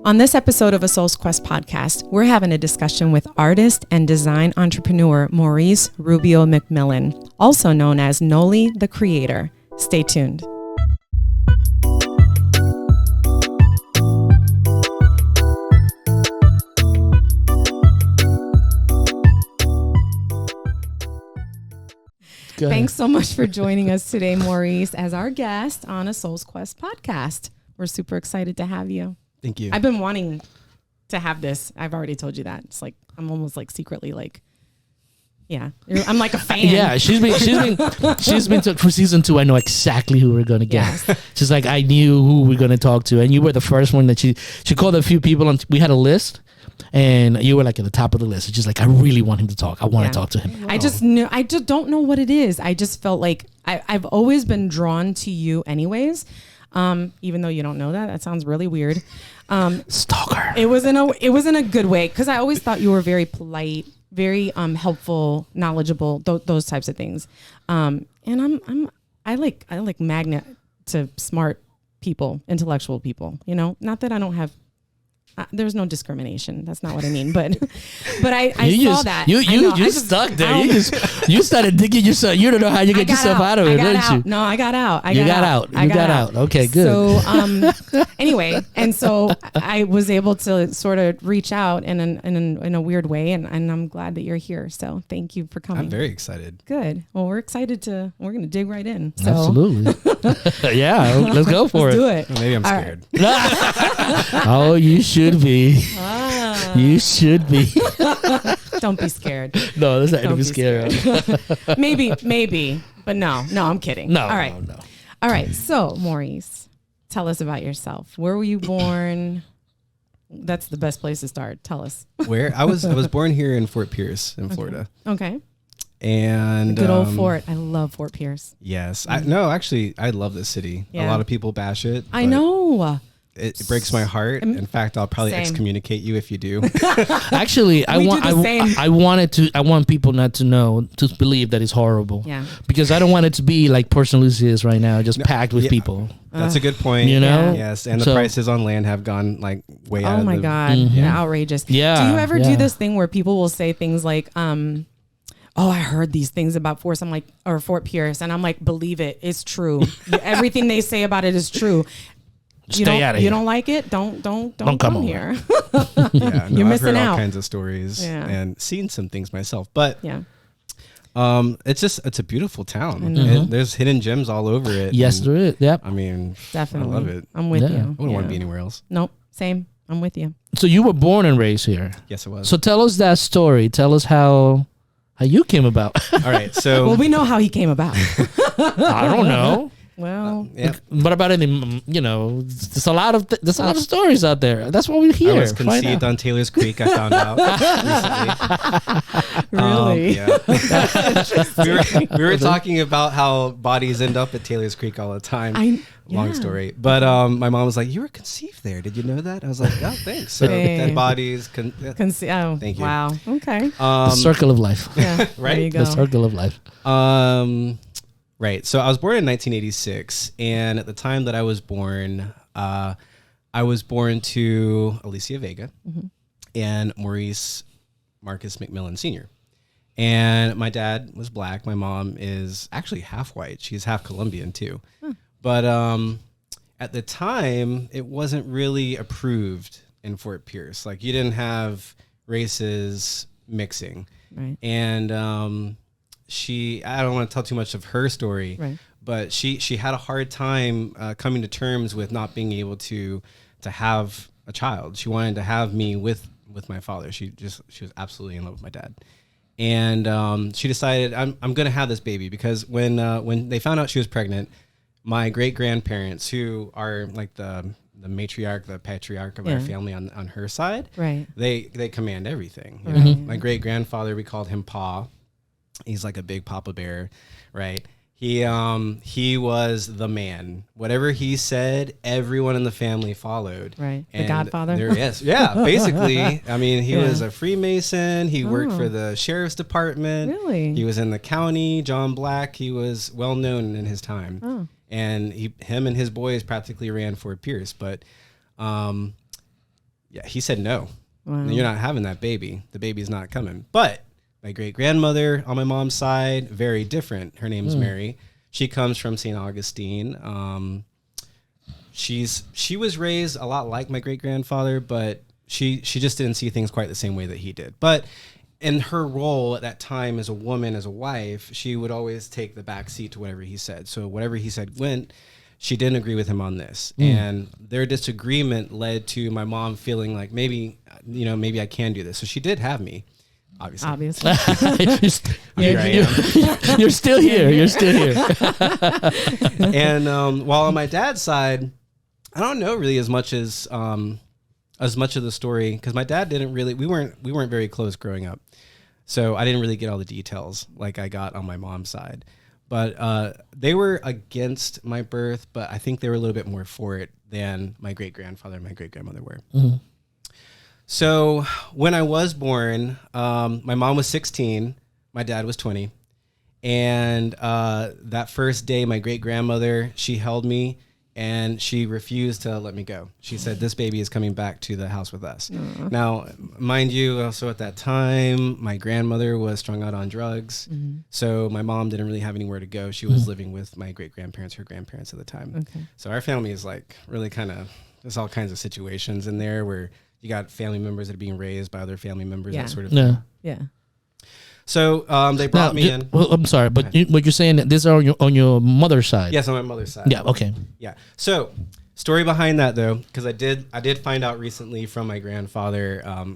On this episode of A Soul's Quest podcast, we're having a discussion with artist and design entrepreneur Maurice Rubio-McMillon, also known as Nolly The Creator. Stay tuned. Thanks so much for joining us today, Maurice, as our guest on A Soul's Quest podcast. We're super excited to have you. Thank you. I've been wanting to have this. I've already told you that. It's like, I'm almost like secretly like, yeah, I'm like a fan. Yeah, she's been for season 2. I know exactly who we're going to get. Yes. She's like, I knew who we're going to talk to. And you were the first one that she called a few people. And we had a list. And you were like at the top of the list. It's just like, I really want him to talk. I want to talk to him. I just don't know what it is. I just felt like I've always been drawn to you anyways. Even though you don't know that. That sounds really weird. Stalker. It was in a good way. Cause I always thought you were very polite, very helpful, knowledgeable, those types of things. And I like magnet to smart people, intellectual people, you know, not that I don't have, there's no discrimination. That's not what I mean, but I saw that. You stuck there. You started digging yourself. You don't know how you get yourself out of it, didn't you? No, I got out. You got out. Okay, good. So anyway, and so I was able to sort of reach out in a weird way, and I'm glad that you're here. So thank you for coming. I'm very excited. Good. Well, we're going to dig right in. So. Absolutely. Yeah, let's go for let's it. Do it. Well, maybe I'm scared. Oh, you should be. You should be. Don't be scared. No, there's nothing to be scared of. maybe, but no, I'm kidding. No, all right. No. All right. So, Maurice, tell us about yourself. Where were you born? That's the best place to start. Tell us. Where I was born here in Fort Pierce in Florida. Okay. And good old Fort. I love Fort Pierce. Yes. I love this city. Yeah. A lot of people bash it. I know. It breaks my heart. In fact, I'll probably excommunicate you if you do. Actually, I want people not to know, to believe that it's horrible. Yeah. Because I don't want it to be like Port St. Lucie is right now, just packed with people. That's a good point. You know? Yes. And the prices on land have gone like way out. Oh my God. Mm-hmm. Outrageous. Yeah. Do you ever do this thing where people will say things like, oh, I heard these things about Fort Pierce. And I'm like, believe it. It's true. Everything they say about it is true. Stay out of here. You don't like it? Don't come here. Yeah, you're missing I've heard out. all kinds of stories and seen some things myself. But it's a beautiful town. Mm-hmm. There's hidden gems all over it. Yes, there is. Yep. I mean, definitely. I love it. I'm with you. I wouldn't want to be anywhere else. Nope. Same. I'm with you. So you were born and raised here. Yes, I was. So tell us that story. Tell us how you came about. All right. So well, we know how he came about. I don't know. Well, what about any? You know, there's a lot of stories out there. That's what we hear. I was conceived on Taylor's Creek. I found out recently. Really? We were talking about how bodies end up at Taylor's Creek all the time. Long story, but my mom was like, "You were conceived there. Did you know that?" I was like, "Oh, thanks." So dead bodies. Thank you. Wow. Okay. The circle of life. Yeah. Right. There you go. The circle of life. Right. So I was born in 1986, and at the time that I was born to Alicia Vega and Maurice Marcus McMillon Sr. And my dad was black. My mom is actually half white. She's half Colombian too. But at the time, it wasn't really approved in Fort Pierce. Like, you didn't have races mixing. Right. And I don't want to tell too much of her story, right, but she had a hard time coming to terms with not being able to have a child. She wanted to have me with my father. She was absolutely in love with my dad. And she decided, I'm going to have this baby, because when they found out she was pregnant, my great grandparents, who are like the matriarch, the patriarch of our family on her side, right, they command everything. You know? My great grandfather, we called him Pa. He's like a big Papa Bear, right? He was the man. Whatever he said, everyone in the family followed. Right. The Godfather? Basically. I mean, he was a Freemason. He worked for the sheriff's department. Really? He was in the county. John Black. He was well known in his time. Oh. And him and his boys practically ran Fort Pierce. But Yeah, he said no. Wow. You're not having that baby. The baby's not coming. But my great grandmother on my mom's side, very different. Her name's Mary. She comes from St. Augustine. She was raised a lot like my great grandfather, but she just didn't see things quite the same way that he did. But in her role at that time as a woman, as a wife, she would always take the back seat to whatever he said. So whatever he said went. She didn't agree with him on this. And their disagreement led to my mom feeling like maybe I can do this. So she did have me, obviously. You're still here. You're still here. And while on my dad's side, I don't know really as much of the story, because my dad didn't really, we weren't very close growing up. So I didn't really get all the details like I got on my mom's side. But they were against my birth, but I think they were a little bit more for it than my great-grandfather and my great-grandmother were. Mm-hmm. So when I was born, my mom was 16, my dad was 20. And that first day, my great-grandmother, she held me, and she refused to let me go. She said, this baby is coming back to the house with us. Aww. Now, mind you, also at that time, my grandmother was strung out on drugs. Mm-hmm. So my mom didn't really have anywhere to go. She was living with my great-grandparents, her grandparents at the time. Okay. So our family is like really kind of, there's all kinds of situations in there where you got family members that are being raised by other family members, that sort of thing. Yeah. So they brought me in. Well, I'm sorry, but what you're saying that this are on your mother's side? Yes, on my mother's side. Yeah. Okay. Yeah. So story behind that though, because I did find out recently from my grandfather. I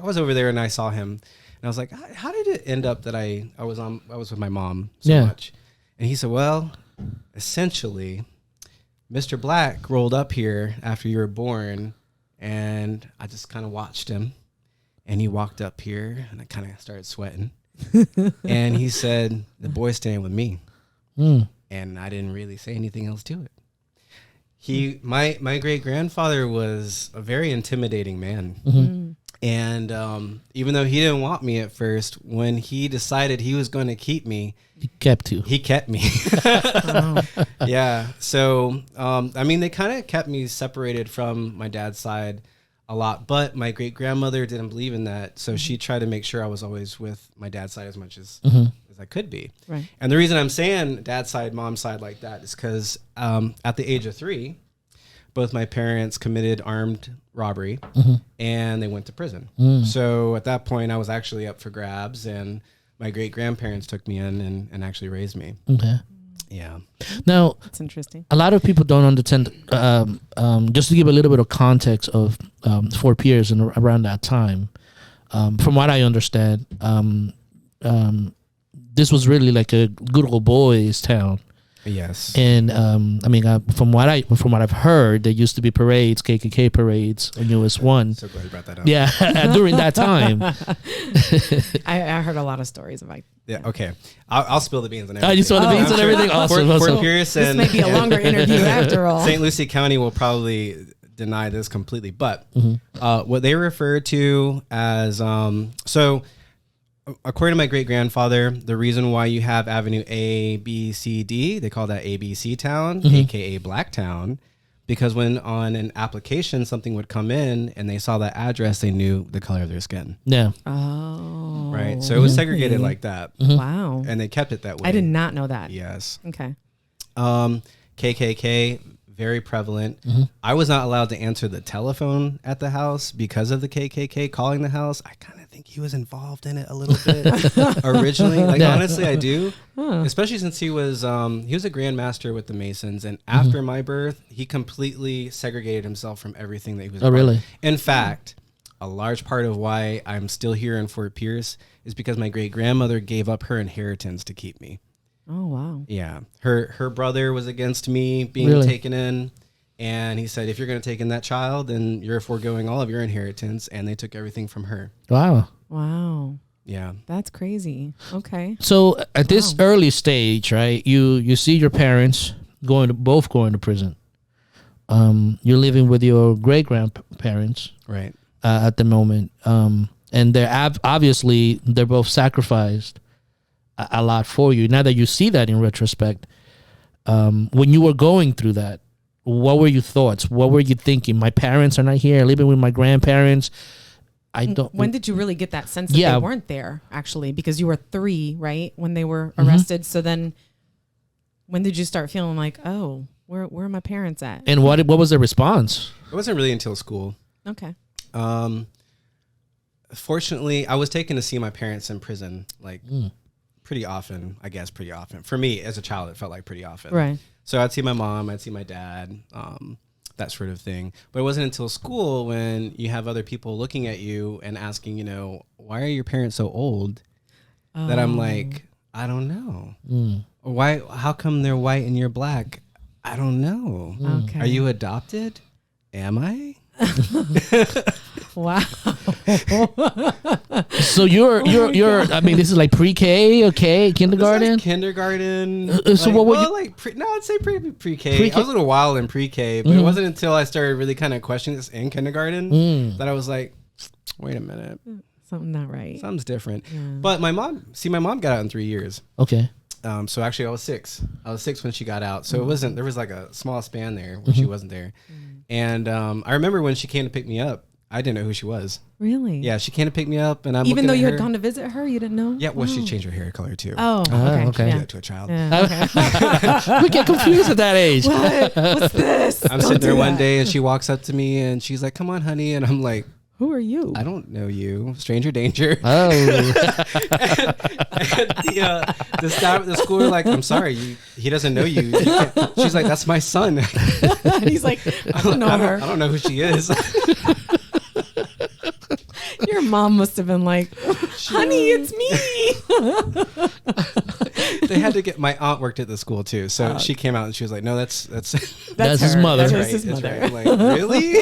was over there and I saw him, and I was like, how did it end up that I was with my mom so much? And he said, well, essentially, Mr. Black rolled up here after you were born, and I just kind of watched him, and he walked up here, and I kind of started sweating. And he said, the boy's staying with me. And I didn't really say anything else to it. My great grandfather was a very intimidating man. Mm-hmm. And even though he didn't want me at first, when he decided he was going to keep me, he kept me. Yeah. So they kind of kept me separated from my dad's side a lot, but my great grandmother didn't believe in that, so she tried to make sure I was always with my dad's side as much as I could be. Right. And the reason I'm saying dad's side, mom's side like that is because at the age of 3, both my parents committed armed robbery, and they went to prison. So at that point, I was actually up for grabs, and my great grandparents took me in and actually raised me. Okay. Yeah. Now, that's interesting. A lot of people don't understand. Just to give a little bit of context of Fort Pierce and around that time, from what I understand, this was really like a good old boys town. Yes. And from what I've heard, there used to be parades, KKK parades on US 1. So glad you brought that up. Yeah, during that time. I heard a lot of stories about. Yeah. Okay. I'll spill the beans and everything. You spill the beans and everything. Awesome. Fort Pierce and this may be a longer interview after all. St. Lucie County will probably deny this completely, but what they refer to as according to my great grandfather, the reason why you have Avenue A, B, C, D, they call that ABC Town, aka Black Town, because when on an application something would come in and they saw that address, they knew the color of their skin. Yeah. Oh. Right. So it was segregated like that. Wow. And they kept it that way. I did not know that. Yes. Okay. KKK, very prevalent. I was not allowed to answer the telephone at the house because of the KKK calling the house. I kind of think he was involved in it a little bit originally. Like, honestly, I do. Especially since he was a Grand Master with the Masons. And after my birth, he completely segregated himself from everything that he was. Oh, really? In fact, a large part of why I'm still here in Fort Pierce is because my great grandmother gave up her inheritance to keep me. Oh, wow. Yeah. Her brother was against me being taken in. And he said, if you're going to take in that child, then you're foregoing all of your inheritance. And they took everything from her. Wow. Wow. Yeah. That's crazy. Okay. So at this early stage, right, you see your parents both going to prison. You're living with your great grandparents. Right. At the moment. And they're obviously they're both sacrificed a lot for you. Now that you see that in retrospect, when you were going through that, what were your thoughts? What were you thinking? My parents are not here, living with my grandparents. I don't. When did you really get that sense that they weren't there, actually? Because you were 3, right, when they were arrested. So then when did you start feeling like, oh, where are my parents at? And what was the response? It wasn't really until school. Okay. Fortunately, I was taken to see my parents in prison, like pretty often, I guess pretty often. For me, as a child, it felt like pretty often. Right. So I'd see my mom, I'd see my dad, that sort of thing. But it wasn't until school when you have other people looking at you and asking, you know, why are your parents so old? That I'm like, I don't know. Why? How come they're white and you're black? I don't know. Okay. Are you adopted? Am I? Wow. So you're I mean, this is like pre-K, okay, kindergarten? Like kindergarten. So like, what would well, you like I'd say pre-K. I was a little wild in pre-K, but it wasn't until I started really kind of questioning this in kindergarten that I was like, wait a minute. Something not right. Something's different. Yeah. But my mom got out in 3 years. Okay. So actually I was 6. I was 6 when she got out. So there was like a small span there when she wasn't there. And I remember when she came to pick me up, I didn't know who she was. Really? Yeah, she came to pick me up, and I'm even though looking you at had gone to visit her, you didn't know? Yeah, well, she changed her hair color too. Oh, okay. Okay. Yeah, to a child. Yeah, okay. We get confused at that age. What? What's this? I'm sitting there one day, and she walks up to me, and she's like, "Come on, honey," and I'm like, who are you? I don't know you, stranger danger. Oh. and the staff at the school were like, I'm sorry, he doesn't know you. She's like, that's my son. And he's like, I don't know her. I don't know who she is. Your mom must have been like, honey, it's me. They had to get, my aunt worked at the school too. So she came out and she was like, no, that's his mother. That's right, his that's mother. right. I'm like, really?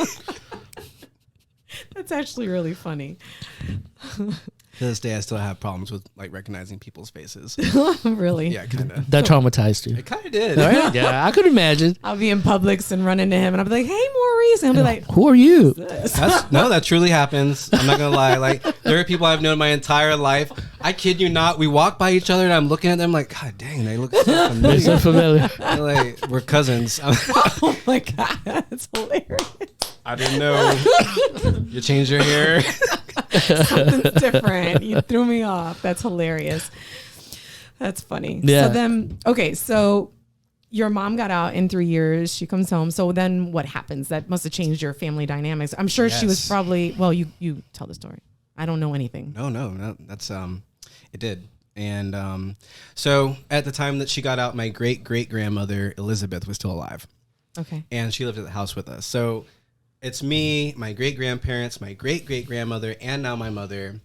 That's actually really funny. To this day, I still have problems with like recognizing people's faces. Really? Yeah, kind of. That traumatized you. It kind of did. Right? Yeah, I could imagine. I'll be in Publix and run into him and I'll be like, hey, Maurice. And I'll be like, who are you? That truly happens. I'm not gonna lie. Like, there are people I've known my entire life. I kid you not. We walk by each other and I'm looking at them like, God dang, they look so familiar. They're so familiar. Like, we're cousins. oh my God, that's hilarious. I didn't know. You changed your hair. Something's different. You threw me off. That's hilarious. That's funny. Yeah. So then, okay, so your mom got out in 3 years. She comes home. So then what happens? That must have changed your family dynamics. I'm sure she was Yes. probably, well, you tell the story. I don't know anything. No. That's it did. And so at the time that she got out, my great grandmother Elizabeth was still alive. Okay. And she lived at the house with us. So it's me, my great grandparents, my great grandmother, and now my mother.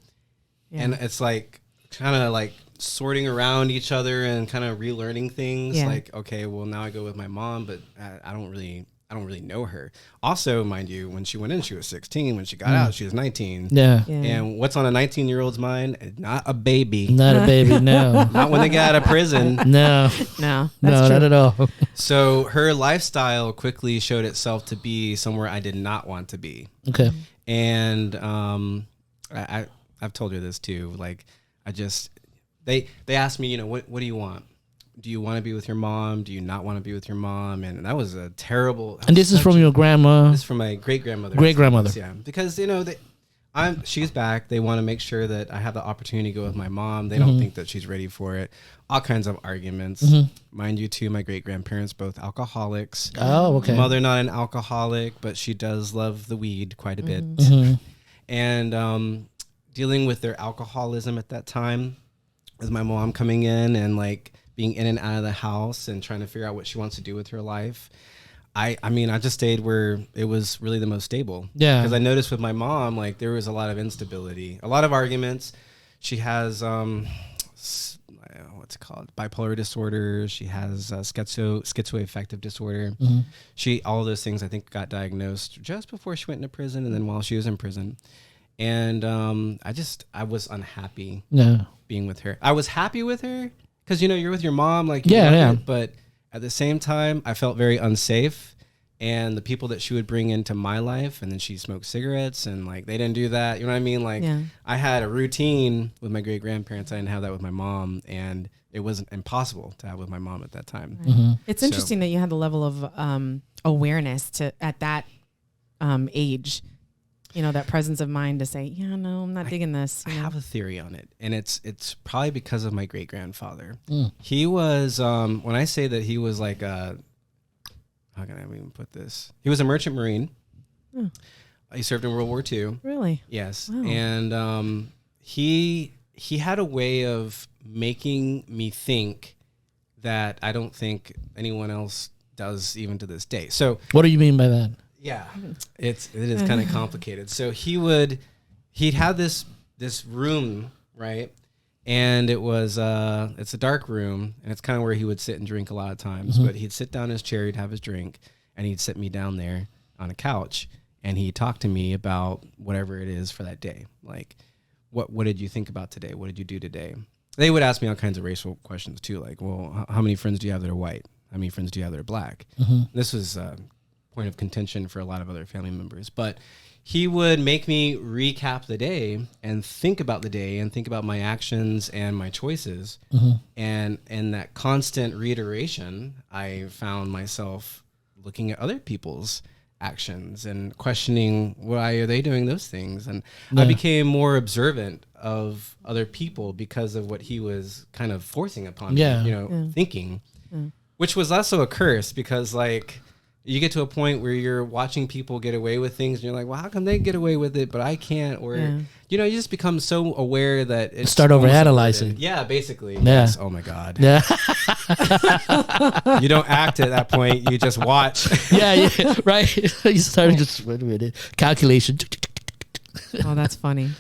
Yeah. And it's like kind of like sorting around each other and kind of relearning things. Yeah. Like, okay, well now I go with my mom, but I don't really know her. Also, mind you, when she went in, she was 16. When she got out, she was 19. Yeah. And what's on a 19-year-old's mind? Not a baby. Not a baby, no. Not when they get out of prison. No. No, No, that's true. not at all. So her lifestyle quickly showed itself to be somewhere I did not want to be. Okay. And I've told her this too. Like, they asked me, you know, what do you want? Do you want to be with your mom? Do you not want to be with your mom? And that was a terrible. And this is from your grandma? This is from my great grandmother. Great-grandmother. Yeah, because you know she's back. They want to make sure that I have the opportunity to go with my mom. They don't think that she's ready for it. All kinds of arguments. Mind you, too, my great grandparents both alcoholics. Oh, okay. Mother not an alcoholic, but she does love the weed quite a bit. And dealing with their alcoholism at that time, with my mom coming in and like being in and out of the house and trying to figure out what she wants to do with her life. I mean, I just stayed where it was really the most stable. Yeah. Because I noticed with my mom, like there was a lot of instability, a lot of arguments. She has, what's it called? Bipolar disorder. She has schizoaffective disorder. All of those things I think got diagnosed just before she went into prison and then while she was in prison. And I was unhappy being with her. I was happy with her because, you know, you're with your mom. Like, you love her, but at the same time, I felt very unsafe. And the people that she would bring into my life, and then she smoked cigarettes, and like they didn't do that. You know what I mean? Like I had a routine with my great grandparents. I didn't have that with my mom, and it wasn't impossible to have with my mom at that time. It's interesting that you had the level of awareness to at that age, you know, that presence of mind to say, yeah, no, I'm not digging this. I have a theory on it, and it's probably because of my great grandfather. Mm. He was when I say that he was like a, how can I even put this? He was a merchant marine. Oh. He served in World War II. Really? Yes, Wow. and he had a way of making me think that I don't think anyone else does even to this day. So What do you mean by that? yeah, it is kind of complicated. So he'd have this room, right? And it was it's a dark room, and it's kind of where he would sit and drink a lot of times. But he'd sit down in his chair, he'd have his drink, and he'd sit me down there on a couch, and he'd talk to me about whatever it is for that day. Like, what did you think about today? What did you do today? They would ask me all kinds of racial questions too, like, well, how many friends do you have that are white? How many friends do you have that are black? This was point of contention for a lot of other family members, but he would make me recap the day and think about the day and think about my actions and my choices. And in that constant reiteration, I found myself looking at other people's actions and questioning why are they doing those things. And I became more observant of other people because of what he was kind of forcing upon me, you know, thinking, which was also a curse because like, you get to a point where you're watching people get away with things and you're like, well, how come they get away with it, but I can't? Or, you know, you just become so aware that it's Start over analyzing. Yeah, basically. Yeah. Yes. Oh my God. Yeah. You don't act at that point. You just watch. yeah, right. You start just wait a minute. Calculation. Oh, that's funny.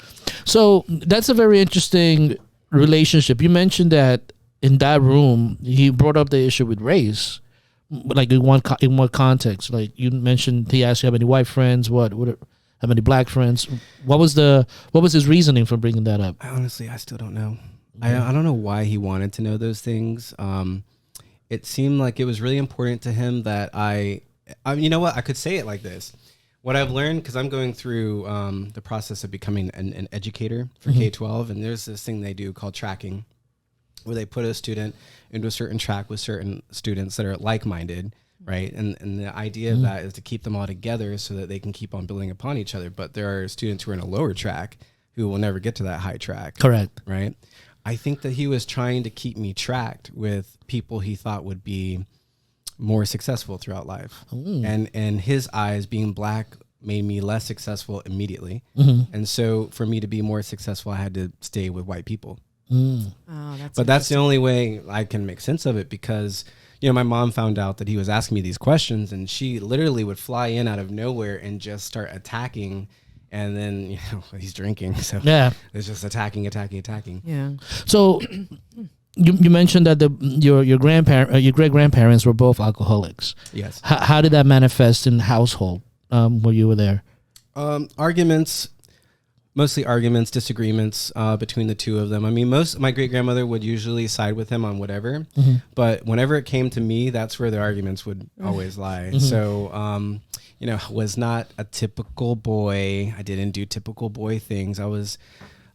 So that's a very interesting relationship. You mentioned that in that room, he brought up the issue with race. Like in what context? Like you mentioned, he asked you how many white friends, how many black friends. What was his reasoning for bringing that up? Honestly, I still don't know. I don't know why he wanted to know those things. It seemed like it was really important to him that I you know what? I could say it like this. What I've learned, because I'm going through the process of becoming an educator for K-12, and there's this thing they do called tracking, where they put a student into a certain track with certain students that are like-minded, right? And the idea of that is to keep them all together so that they can keep on building upon each other. But there are students who are in a lower track who will never get to that high track. Correct. Right? I think that he was trying to keep me tracked with people he thought would be more successful throughout life. And in his eyes, being black made me less successful immediately. And so for me to be more successful, I had to stay with white people. Oh, That's the only way I can make sense of it, because you know my mom found out that he was asking me these questions, and she literally would fly in out of nowhere and just start attacking, and then you know he's drinking, so it's just attacking. Yeah. So you mentioned that your great grandparents were both alcoholics. Yes. How did that manifest in the household where you were there? Mostly arguments, disagreements between the two of them. I mean, my great grandmother would usually side with him on whatever, but whenever it came to me, that's where the arguments would always lie. So, you know, was not a typical boy. I didn't do typical boy things. I was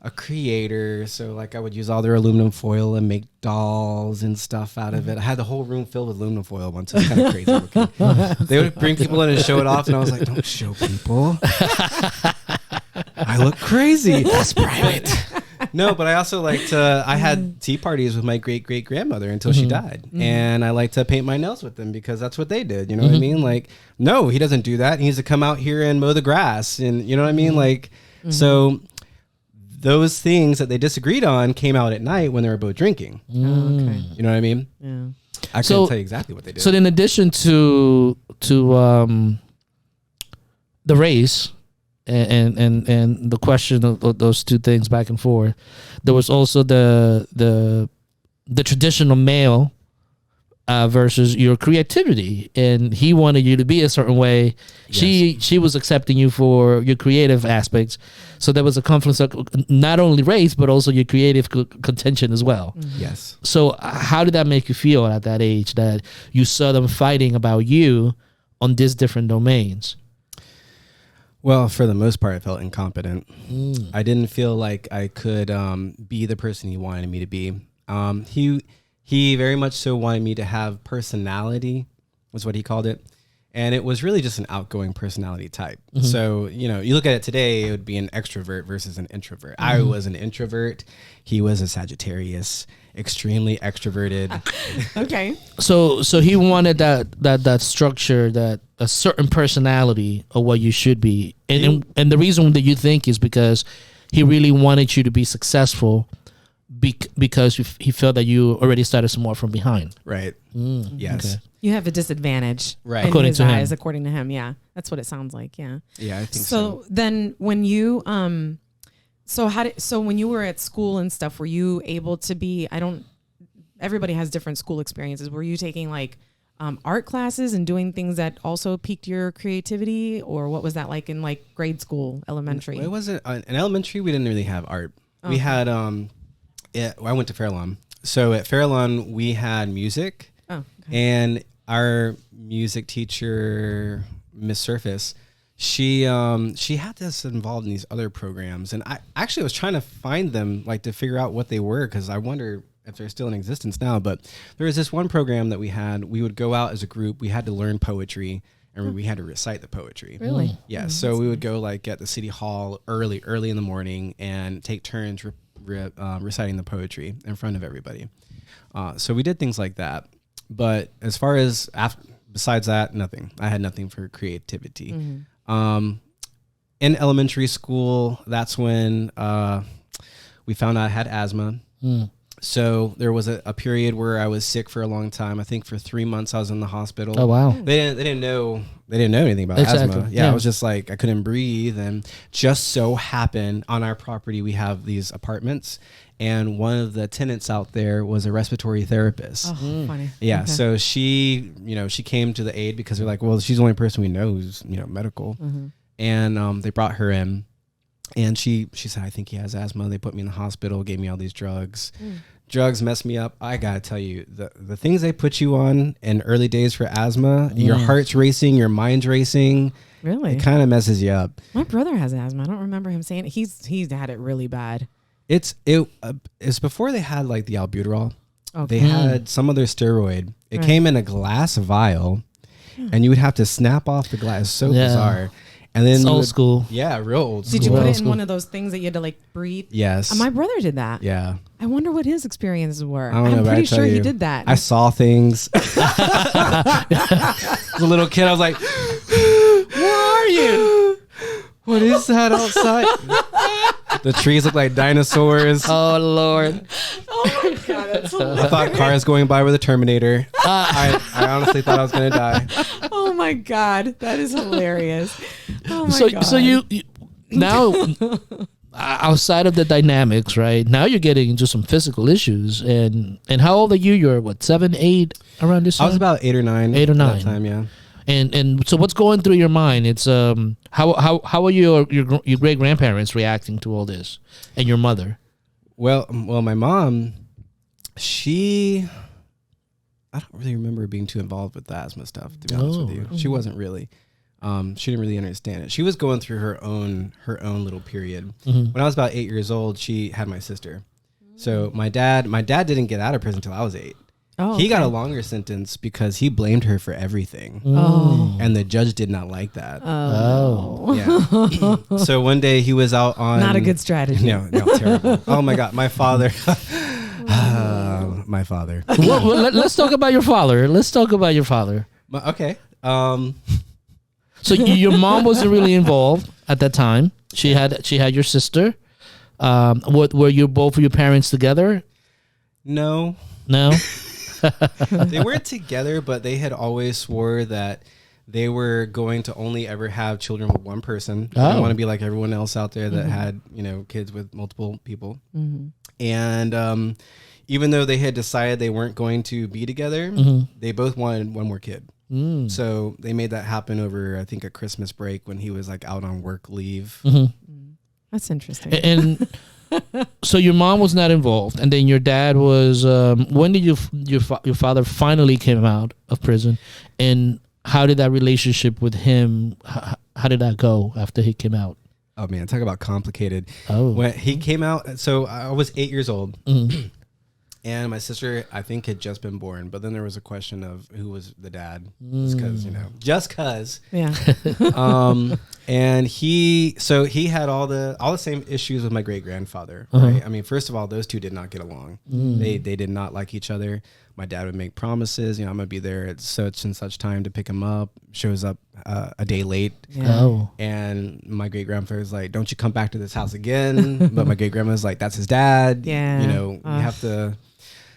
a creator, so like I would use all their aluminum foil and make dolls and stuff out of it. I had the whole room filled with aluminum foil once. It was kind of crazy looking. They would bring people in and show it off, and I was like, don't show people. I look crazy. That's private. No, but I also liked I had tea parties with my great-great-grandmother until she died. And I like to paint my nails with them because that's what they did. You know what I mean? Like, no, he doesn't do that. He needs to come out here and mow the grass. And you know what I mean? Like, so those things that they disagreed on came out at night when they were both drinking. Oh, okay. You know what I mean? Yeah. I couldn't tell you exactly what they did. So in addition to the race and the question of those two things back and forth, there was also the traditional male versus your creativity, and he wanted you to be a certain way. Yes. She was accepting you for your creative aspects. So there was a confluence of not only race but also your creative contention as well. Yes. So how did that make you feel at that age that you saw them fighting about you on these different domains? Well, for the most part, I felt incompetent. I didn't feel like I could be the person he wanted me to be. He very much so wanted me to have personality, was what he called it. And it was really just an outgoing personality type. So, you know, you look at it today, it would be an extrovert versus an introvert. I was an introvert. He was a Sagittarius, extremely extroverted. Okay. So he wanted that structure, that a certain personality of what you should be. And the reason that you think is because he really wanted you to be successful because he felt that you already started somewhat from behind. Right. Yes. Okay. You have a disadvantage, right? According to him. According to him, yeah, that's what it sounds like. Yeah. Yeah, I think so. So then, when you so when you were at school and stuff, were you able to be? Everybody has different school experiences. Were you taking like art classes and doing things that also piqued your creativity, or what was that like in like grade school, elementary? It wasn't in elementary. We didn't really have art. We had I went to Fairlawn, so at Fairlawn we had music, and our music teacher, Miss Surface, she had us involved in these other programs, and I actually was trying to find them, like to figure out what they were, because I wonder if they're still in existence now. But there was this one program that we had. We would go out as a group. We had to learn poetry, and we had to recite the poetry. Really? Yeah. So we would go like at the city hall early in the morning and take turns reciting the poetry in front of everybody. So we did things like that. But as far as besides that, nothing. I had nothing for creativity. In elementary school, that's when we found out I had asthma. So there was a period where I was sick for a long time. I think for 3 months I was in the hospital. Oh wow! They didn't know anything about asthma. Yeah, I was just like I couldn't breathe, and just so happened on our property we have these apartments, and one of the tenants out there was a respiratory therapist. Oh, funny. Yeah, so she came to the aid because they're like, well, she's the only person we know who's medical, and they brought her in. And she said, I think he has asthma. They put me in the hospital, gave me all these drugs. Drugs messed me up. I got to tell you, the things they put you on in early days for asthma, your heart's racing, your mind's racing. Really? It kind of messes you up. My brother has asthma. I don't remember him saying it. He's had it really bad. It's before they had like the albuterol. Okay. They had some other steroid. It came in a glass vial, and you would have to snap off the glass. It's so bizarre. And then it's old school. Yeah, real old school. Did you put it in one of those things that you had to like breathe? Yes. My brother did that. Yeah. I wonder what his experiences were. I'm pretty sure he did that. I saw things. As a little kid, I was like, where are you? What is that outside? The trees look like dinosaurs. Oh, Lord. Oh, my God. That's I thought cars going by were the Terminator. I honestly thought I was going to die. Oh, my God. That is hilarious. Oh, my God. So you now, outside of the dynamics, right? Now you're getting into some physical issues. And how old are you? You're what, 7, 8 around this time? I was about 8 or 9. 8 or 9. At that time, yeah. And so what's going through your mind? It's how are your great grandparents reacting to all this, and your mother? Well, my mom, I don't really remember being too involved with the asthma stuff, to be honest with you. She wasn't really. She didn't really understand it. She was going through her own little period. When I was about 8 years old, she had my sister. So my dad didn't get out of prison until I was 8. Oh, he got a longer sentence because he blamed her for everything. Oh. And the judge did not like that. Oh. Yeah. So one day he was out on... Not a good strategy. No, terrible. Oh my God. My father. My father. Well, let's talk about your father. Okay. So your mom wasn't really involved at that time. She had your sister. Were you both of your parents together? No. They weren't together, but they had always swore that they were going to only ever have children with one person. They didn't want to be like everyone else out there that had, kids with multiple people. And even though they had decided they weren't going to be together, they both wanted one more kid. So they made that happen over, I think, a Christmas break when he was like out on work leave. That's interesting. And so your mom was not involved, and then your dad was. When did your father finally came out of prison, and how did that relationship with him? How did that go after he came out? Oh man, talk about complicated. Oh, when he came out, so I was 8 years old, And my sister, I think, had just been born, but then there was a question of who was the dad, just cause. Yeah. And he had all the same issues with my great grandfather. Uh-huh. Right? I mean, first of all, those two did not get along. They did not like each other. My dad would make promises, I'm gonna be there at such and such time to pick him up. Shows up a day late. Yeah. Oh. And my great grandfather's like, "Don't you come back to this house again?" But my great grandma's like, "That's his dad. Yeah. You have to."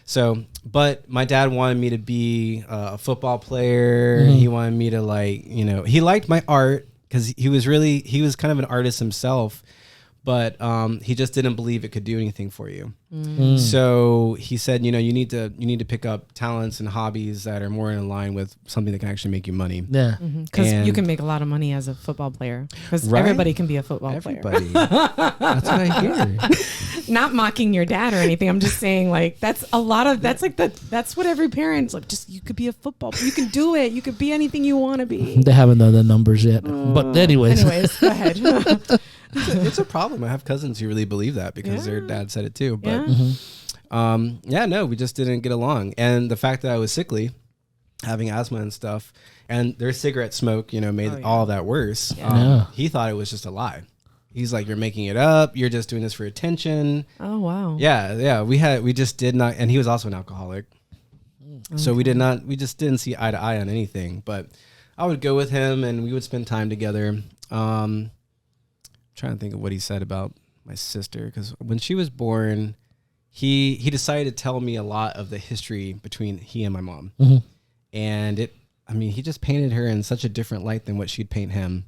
So, but my dad wanted me to be a football player. He wanted me to he liked my art because he was kind of an artist himself, but he just didn't believe it could do anything for you. So he said, you need to pick up talents and hobbies that are more in line with something that can actually make you money. Yeah. Because you can make a lot of money as a football player. Because Right? everybody can be a football player. Everybody. That's what I hear. Not mocking your dad or anything. I'm just saying that's what every parent's like. Just you could be a football. You can do it. You could be anything you want to be. They haven't done the numbers yet. But anyways, go ahead. It's a problem. I have cousins who really believe that because their dad said it too. But we just didn't get along. And the fact that I was sickly, having asthma and stuff, and their cigarette smoke, made all of that worse. He thought it was just a lie. He's like, "You're making it up. You're just doing this for attention." Oh, wow. Yeah. We just did not. And he was also an alcoholic. So we just didn't see eye to eye on anything. But I would go with him and we would spend time together. Trying to think of what he said about my sister, because when she was born, he decided to tell me a lot of the history between he and my mom. And he just painted her in such a different light than what she'd paint him.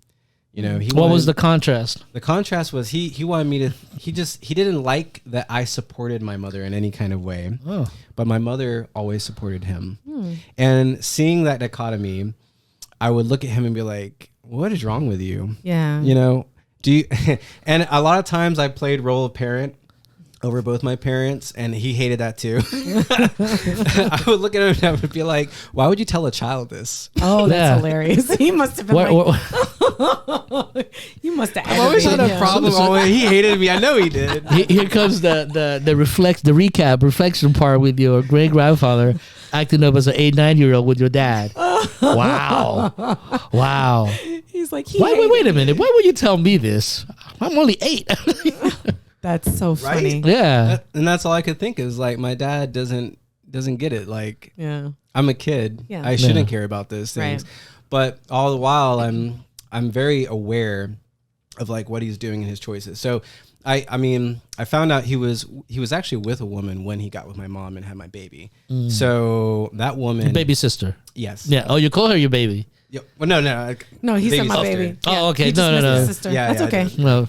What was the contrast? The contrast was he wanted me to, he didn't like that I supported my mother in any kind of way, but my mother always supported him. And seeing that dichotomy, I would look at him and be like, "What is wrong with you?" Yeah. Do you, and a lot of times I played role of parent over both my parents, and he hated that too. I would look at him and I would be like, "Why would you tell a child this?" Oh, that's hilarious. He must have been you must have. I've always had a problem. He hated me. I know he did. Here comes the reflection part with your great grandfather acting up as an 8-9-year-old with your dad. Wow. He's like, wait a minute. Why would you tell me this? I'm only 8. That's so funny. Right? Yeah. And that's all I could think is like, my dad doesn't get it. Like, I'm a kid. Yeah. I shouldn't care about those things. Right. But all the while I'm very aware of like what he's doing in his choices. So I found out he was actually with a woman when he got with my mom and had my baby. So that woman, Your baby sister. Yes. Yeah. Oh, you call her your baby. Yeah. Well, no. He said my sister. baby. Oh, okay. He just missed No. his sister. Yeah, That's okay. No.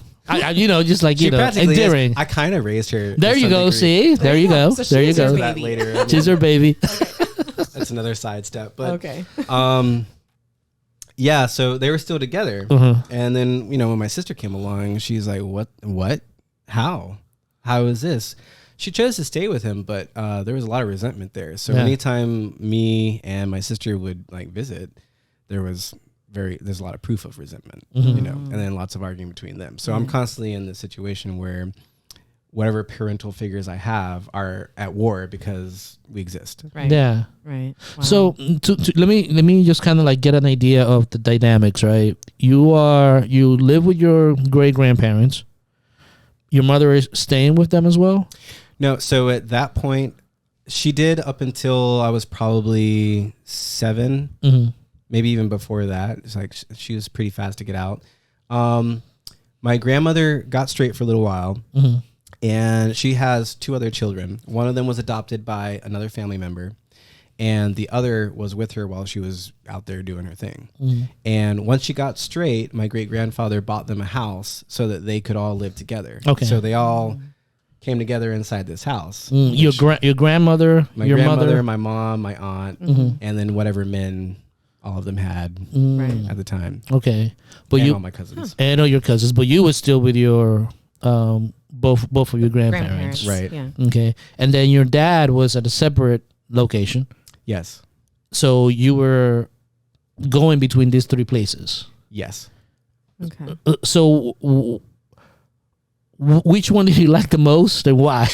Just like, She practically is. endearing. I kind of raised her. There to you some go. degree. See? There you go. So There you she's your go. baby. That later. She's her baby. That's another side step. But Okay. yeah, so they were still together. And then, when my sister came along, she's like, what? How is this? She chose to stay with him, but there was a lot of resentment there. So anytime me and my sister would like visit, there's a lot of proof of resentment, and then lots of arguing between them. So I'm constantly in this situation where whatever parental figures I have are at war because we exist. Right. Yeah. Right. Wow. So let me just kind of like get an idea of the dynamics, right? You live with your great grandparents. Your mother is staying with them as well? No. So at that point, she did up until I was probably 7, maybe even before that. It's like she was pretty fast to get out. My grandmother got straight for a little while. And she has 2 other children. One of them was adopted by another family member, and the other was with her while she was out there doing her thing. And once she got straight, my great grandfather bought them a house so that they could all live together. Okay. So they all came together inside this house. Your grandmother, my your grandmother, mother, my mom, my aunt, and then whatever men all of them had at the time. Okay, but and all my cousins. And all your cousins, but you were still with your both of your grandparents. Right. Yeah. Okay. And then your dad was at a separate location. Yes. So you were going between these 3 places. Yes. Okay. So which one did you like the most and why?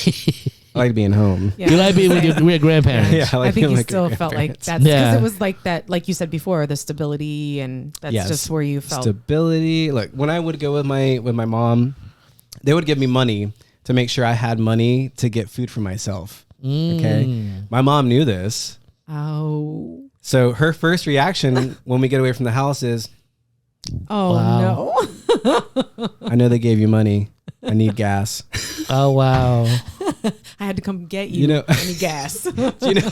I like being home. Yeah. You like being with your weird grandparents. Yeah, I I like think being you with still my felt like grandparents. that's because Yeah. it was like that, like you said before, the stability, and that's Yes. just where you felt. Stability. Like when I would go with my mom, they would give me money to make sure I had money to get food for myself. Okay, my mom knew this, Oh. so her first reaction when we get away from the house is, Oh Wow. no. "I know they gave you money. I need gas." Oh wow. I had to come get you. You know- any gas. You know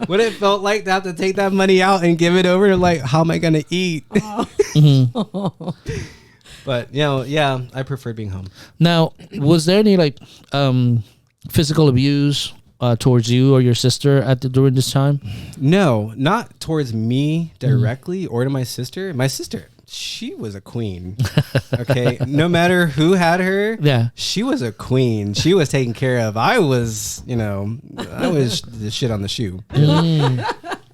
what it felt like to have to take that money out and give it over to, like, how am I gonna eat? But yeah, I prefer being home. Now, was there any like physical abuse towards you or your sister during this time? No, not towards me directly or to my sister. My sister, she was a queen. Okay, no matter who had her, Yeah. she was a queen. She was taken care of. I was the shit on the shoe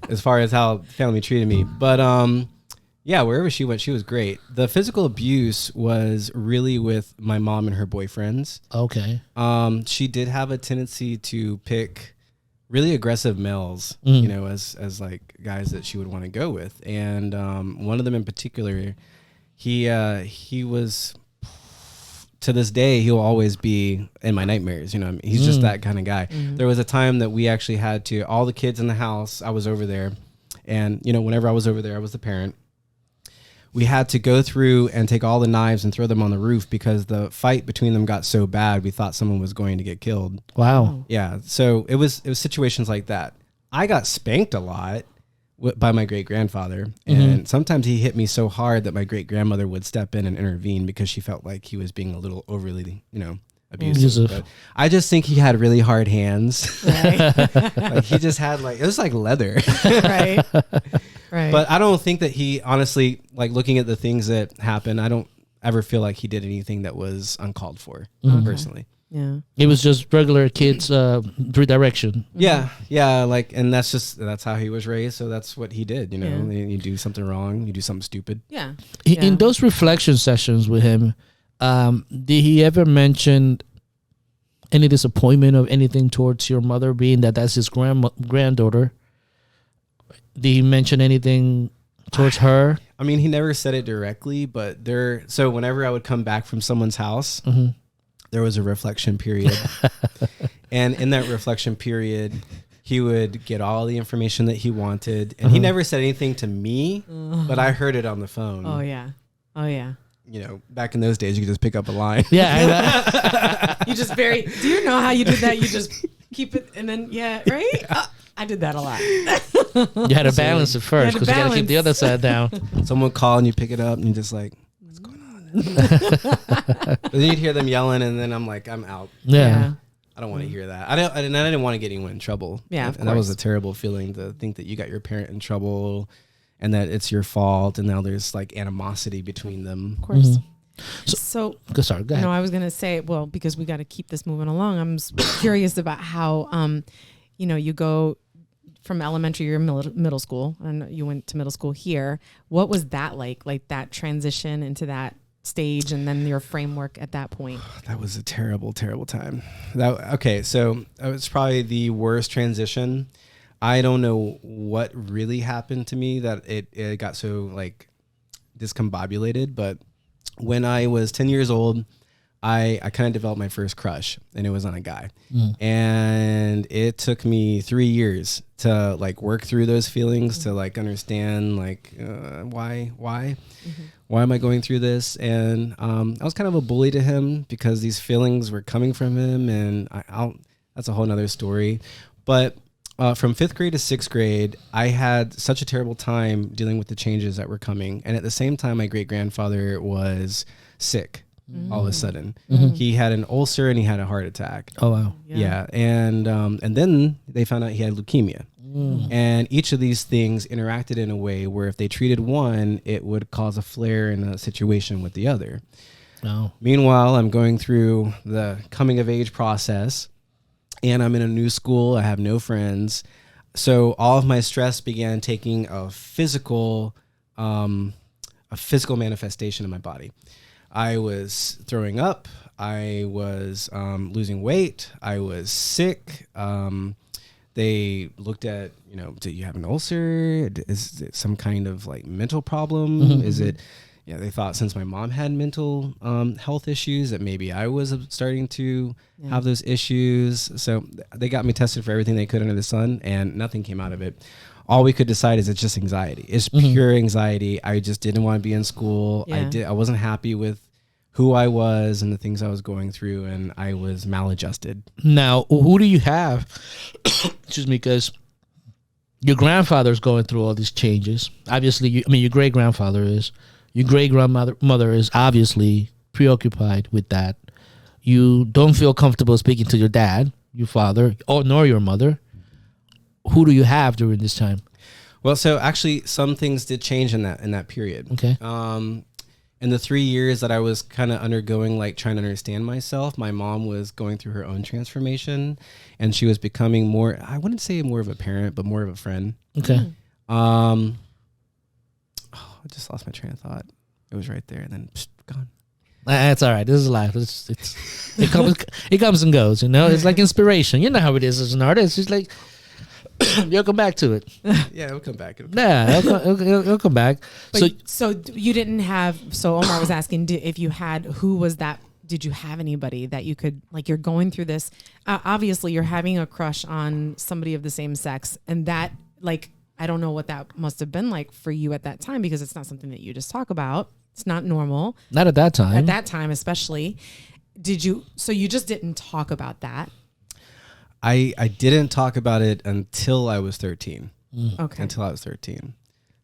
as far as how family treated me. But yeah, wherever she went, she was great. The physical abuse was really with my mom and her boyfriends. Okay. She did have a tendency to pick really aggressive males, you know, as like guys that she would want to go with. And one of them in particular, he was, to this day, he'll always be in my nightmares. You know, he's just that kind of guy. There was a time that we actually had to, all the kids in the house, I was over there, and you know, whenever I was over there, I was the parent. We had to go through and take all the knives and throw them on the roof because the fight between them got so bad. We thought someone was going to get killed. Wow. Yeah. So it was situations like that. I got spanked a lot by my great grandfather. And sometimes he hit me so hard that my great grandmother would step in and intervene because she felt like he was being a little overly, abusive. But I just think he had really hard hands. Right. Like he just had it was like leather. Right. Right. But I don't think that he, honestly, like looking at the things that happened, I don't ever feel like he did anything that was uncalled for, personally. yeah. It was just regular kids redirection. Yeah, and that's how he was raised. So that's what he did. You know, you do something wrong, you do something stupid. Yeah. In those reflection sessions with him, did he ever mention any disappointment of anything towards your mother, being that's his granddaughter? Did he mention anything towards her? I mean, he never said it directly, but so whenever I would come back from someone's house, there was a reflection period. And in that reflection period, he would get all the information that he wanted. And he never said anything to me, but I heard it on the phone. Oh yeah. Oh yeah. You know, back in those days, you could just pick up a line. Yeah. You just do you know how you did that? You just keep it and then, right? I did that a lot. You had to balance it first because you got to keep the other side down. Someone would call and you pick it up and you're just like, what's going on? But then you'd hear them yelling and then I'm like, I'm out. Yeah. I don't want to hear that. I didn't want to get anyone in trouble. Yeah, and that was a terrible feeling to think that you got your parent in trouble and that it's your fault. And now there's like animosity between them. Of course. So sorry, go ahead. No, I was going to say, well, because we got to keep this moving along. I'm curious about how, you go from elementary, you're middle school, and you went to middle school here. What was that like that transition into stage and then your framework at that point? That was a terrible, terrible time. So it was probably the worst transition. I don't know what really happened to me that it got so like discombobulated, but when I was 10 years old, I kind of developed my first crush, and it was on a guy. And it took me 3 years to like work through those feelings, to like understand like why am I going through this? And I was kind of a bully to him because these feelings were coming from him, and that's a whole nother story. But from 5th grade to 6th grade, I had such a terrible time dealing with the changes that were coming. And at the same time, my great grandfather was sick. All of a sudden, he had an ulcer and he had a heart attack. Oh wow! Yeah, and then they found out he had leukemia. And each of these things interacted in a way where if they treated one, it would cause a flare in a situation with the other. Oh. Meanwhile, I'm going through the coming of age process, and I'm in a new school. I have no friends, so all of my stress began taking a physical manifestation in my body. I was throwing up. I was losing weight. I was sick. They looked at, do you have an ulcer? Is it some kind of like mental problem? Is it, they thought since my mom had mental health issues that maybe I was starting to have those issues. So they got me tested for everything they could under the sun, and nothing came out of it. All we could decide is it's just anxiety. It's pure anxiety. I just didn't want to be in school. I wasn't happy with who I was and the things I was going through, and I was maladjusted. Now, who do you have? Excuse me, because your grandfather's going through all these changes. Obviously, your great-grandfather is. Your great-grandmother is obviously preoccupied with that. You don't feel comfortable speaking to your dad, your father, nor your mother. Who do you have during this time? Well, so actually, some things did change in that period. Okay. In the 3 years that I was kind of undergoing, like trying to understand myself, my mom was going through her own transformation, and she was becoming more, I wouldn't say more of a parent, but more of a friend. Okay. I just lost my train of thought. It was right there and then gone. That's all right. This is life. It comes and goes, It's like inspiration. You know how it is as an artist. It's like, you'll come back to it. Yeah, it'll come back. It'll come back. So you didn't have. So Omar was asking if you had. Who was that? Did you have anybody that you could like? You're going through this. Obviously, you're having a crush on somebody of the same sex, and that like I don't know what that must have been like for you at that time, because it's not something that you just talk about. It's not normal. Not at that time. At that time, especially. So you just didn't talk about that? I didn't talk about it until I was 13. Okay. Until I was 13.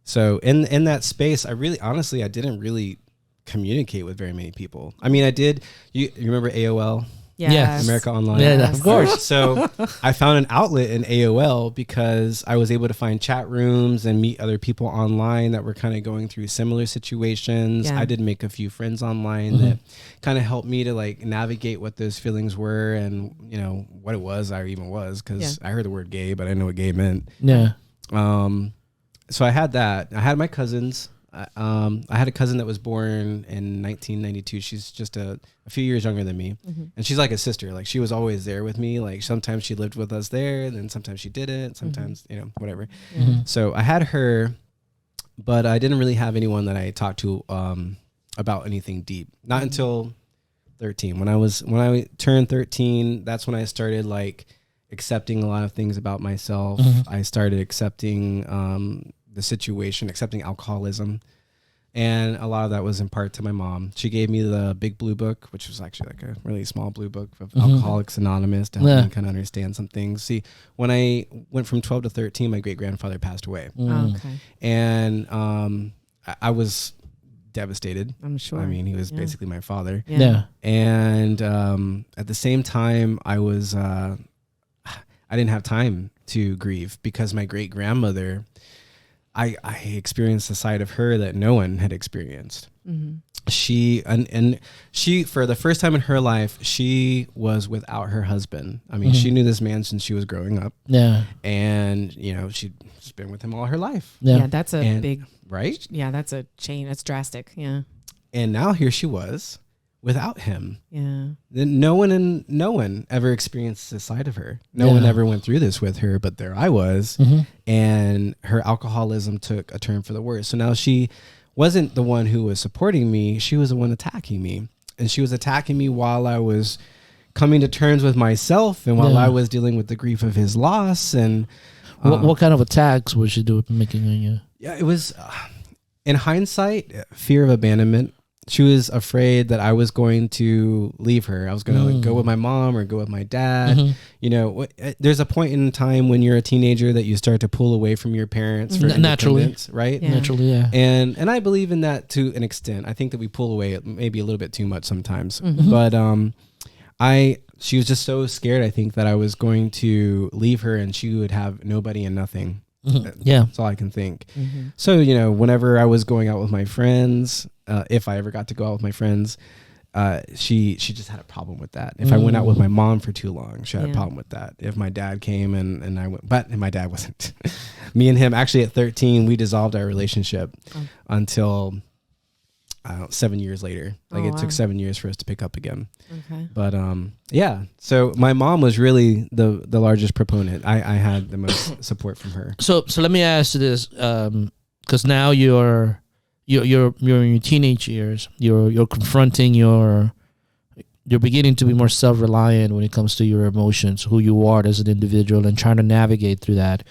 So in that space, I didn't really communicate with very many people. I mean, I did. You remember AOL? Yes. America Online. Yeah, of course. So I found an outlet in AOL because I was able to find chat rooms and meet other people online that were kind of going through similar situations. Yeah. I did make a few friends online that kind of helped me to like navigate what those feelings were and, what it was I even was, because I heard the word gay, but I didn't know what gay meant. Yeah. So I had that. I had my cousins. I had a cousin that was born in 1992. She's just a few years younger than me. And she's like a sister. Like she was always there with me. Like sometimes she lived with us there, and then sometimes she didn't. Sometimes, whatever. So I had her, but I didn't really have anyone that I talked to about anything deep. Not until 13. When I turned 13, that's when I started like accepting a lot of things about myself. I started accepting the situation, accepting alcoholism. And a lot of that was in part to my mom. She gave me the big blue book, which was actually like a really small blue book of Alcoholics Anonymous to help me kind of understand some things. See, when I went from 12 to 13, my great-grandfather passed away. Okay. And I was devastated. I'm sure. I mean, he was basically my father. Yeah. And at the same time, I didn't have time to grieve because my great-grandmother, I experienced a side of her that no one had experienced. She for the first time in her life, she was without her husband. I mean, she knew this man since she was growing up. Yeah. And, she'd been with him all her life. Yeah, that's a big, right? Yeah, that's a chain. That's drastic. Yeah. And now here she was without him. Yeah. No one ever experienced this side of her. No one ever went through this with her, but there I was. And her alcoholism took a turn for the worse. So now she wasn't the one who was supporting me. She was the one attacking me. And she was attacking me while I was coming to terms with myself and while I was dealing with the grief of his loss. And what kind of attacks was she making on you? Yeah, it was, in hindsight, fear of abandonment. She was afraid that I was going to leave her. I was going to go with my mom or go with my dad. There's a point in time when you're a teenager that you start to pull away from your parents for naturally, right? Yeah. Naturally, yeah. And I believe in that to an extent. I think that we pull away maybe a little bit too much sometimes. But she was just so scared, I think, that I was going to leave her and she would have nobody and nothing. Yeah, that's all I can think. So whenever I was going out with my friends, if I ever got to go out with my friends, she just had a problem with that. If I went out with my mom for too long, she had a problem with that. If my dad came and I went, but my dad wasn't. Me and him actually at 13, we dissolved our relationship until I don't know, 7 years later. Like it took 7 years for us to pick up again. Okay. But yeah. So my mom was really the largest proponent. I had the most support from her. So let me ask you this, because now you're in your teenage years. You're confronting you're beginning to be more self-reliant when it comes to your emotions, who you are as an individual, and trying to navigate through that.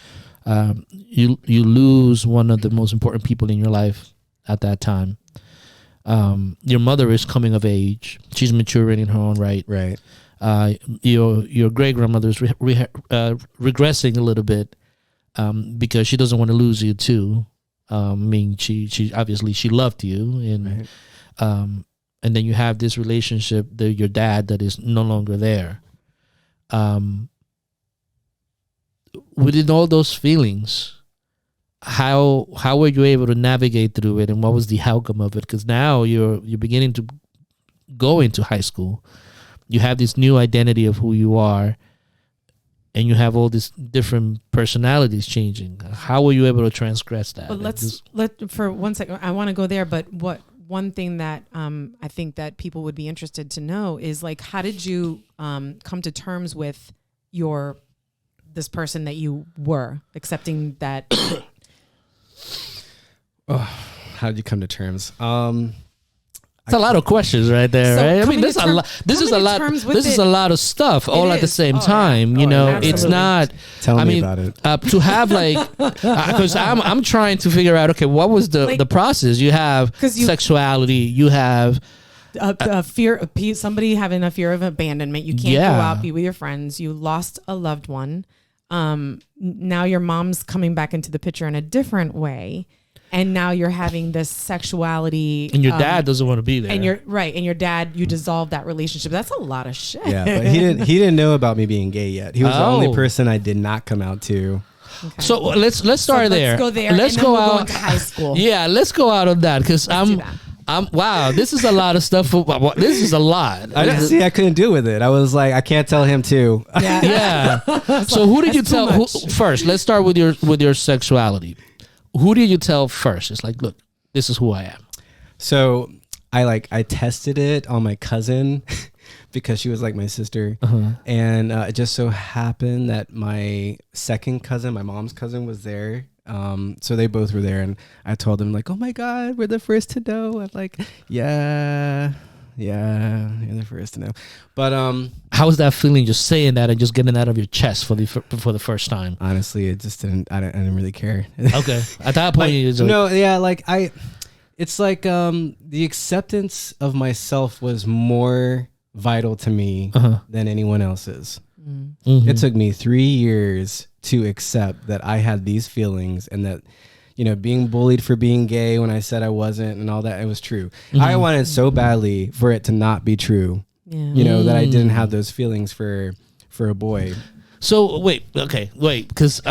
You lose one of the most important people in your life at that time. Your mother is coming of age; she's maturing in her own right. Right. Your great grandmother is regressing a little bit because she doesn't want to lose you too. I mean, she obviously she loved you, and and then you have this relationship your dad that is no longer there. Within all those feelings, how were you able to navigate through it, and what was the outcome of it? Because now you're beginning to go into high school. You have this new identity of who you are, and you have all these different personalities changing. How were you able to transgress that? But let for 1 second. I want to go there, but one thing that I think that people would be interested to know is like, how did you come to terms with this person that you were, accepting that? How did you come to terms? It's a lot of questions right there, So right? I mean, This is a lot of stuff all at the same time. Yeah. You know, Absolutely. it's not. Tell me about it. To have like, because I'm trying to figure out. Okay, what was the process? You have sexuality. You have a fear of somebody having a fear of abandonment. You can't go out, be with your friends. You lost a loved one. Now your mom's coming back into the picture in a different way. And now you're having this sexuality, and your dad doesn't want to be there. And your dad, you dissolved that relationship. That's a lot of shit. Yeah, but he didn't know about me being gay yet. He was the only person I did not come out to. Okay. So let's start there. Let's go there. Let's and go then we'll out go into high school. Yeah, let's go out of that because I'm wow. This is a lot of stuff. This is a lot. I couldn't deal with it. I was like, I can't tell him too. Yeah. So who did you tell first? Let's start with your sexuality. Who did you tell first? It's like, look, this is who I am. So I tested it on my cousin because she was like my sister. And it just so happened that my second cousin, my mom's cousin, was there. So they both were there, and I told them like, oh my God, we're the first to know. I'm like, yeah, you're the first to know. But how was that feeling, just saying that and just getting that out of your chest for the first time? Honestly, it just didn't. I didn't really care. Okay, at that point, it's like the acceptance of myself was more vital to me than anyone else's. Mm-hmm. It took me 3 years to accept that I had these feelings, and that, you know, being bullied for being gay when I said I wasn't and all that, it was true. Mm-hmm. I wanted so badly for it to not be true. Yeah. You know, that I didn't have those feelings for a boy. So because